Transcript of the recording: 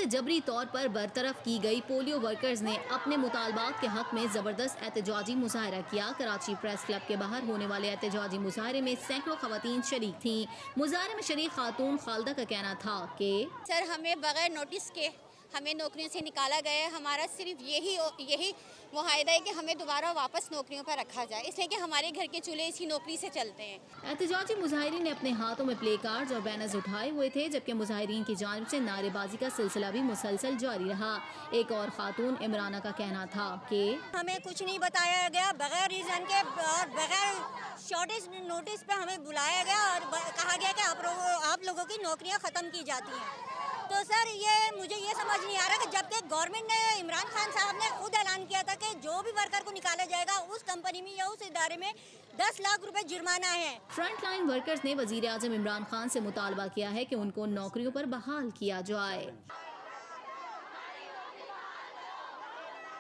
جبری طور پر برطرف کی گئی پولیو ورکرز نے اپنے مطالبات کے حق میں زبردست احتجاجی مظاہرہ کیا۔ کراچی پریس کلب کے باہر ہونے والے احتجاجی مظاہرے میں سینکڑوں خواتین شریک تھیں۔ مظاہرے میں شریک خاتون خالدہ کا کہنا تھا کہ سر ہمیں بغیر نوٹس کے ہمیں نوکریوں سے نکالا گیا ہے۔ ہمارا صرف یہی معاہدہ ہے کہ ہمیں دوبارہ واپس نوکریوں پر رکھا جائے، اس لیے کہ ہمارے گھر کے چولہے اسی نوکری سے چلتے ہیں۔ احتجاجی مظاہرین نے اپنے ہاتھوں میں پلے کارڈز اور بینرز اٹھائے ہوئے تھے، جبکہ مظاہرین کی جانب سے نعرے بازی کا سلسلہ بھی مسلسل جاری رہا۔ ایک اور خاتون عمرانہ کا کہنا تھا کہ ہمیں کچھ نہیں بتایا گیا، بغیر ریزن کے اور بغیر شارٹیج نوٹس پہ ہمیں بلایا گیا اور کہا گیا کہ آپ لوگوں کی نوکریاں ختم کی جاتی ہیں۔ تو سر مجھے یہ سمجھ نہیں آ رہا کہ جب کہ گورنمنٹ نے عمران خان صاحب نے خود اعلان کیا تھا کہ جو بھی ورکر کو نکالا جائے گا اس کمپنی میں یا اس ادارے میں 10 لاکھ روپے جرمانہ ہے۔ فرنٹ لائن ورکرز نے وزیر اعظم عمران خان سے مطالبہ کیا ہے کہ ان کو نوکریوں پر بحال کیا جائے۔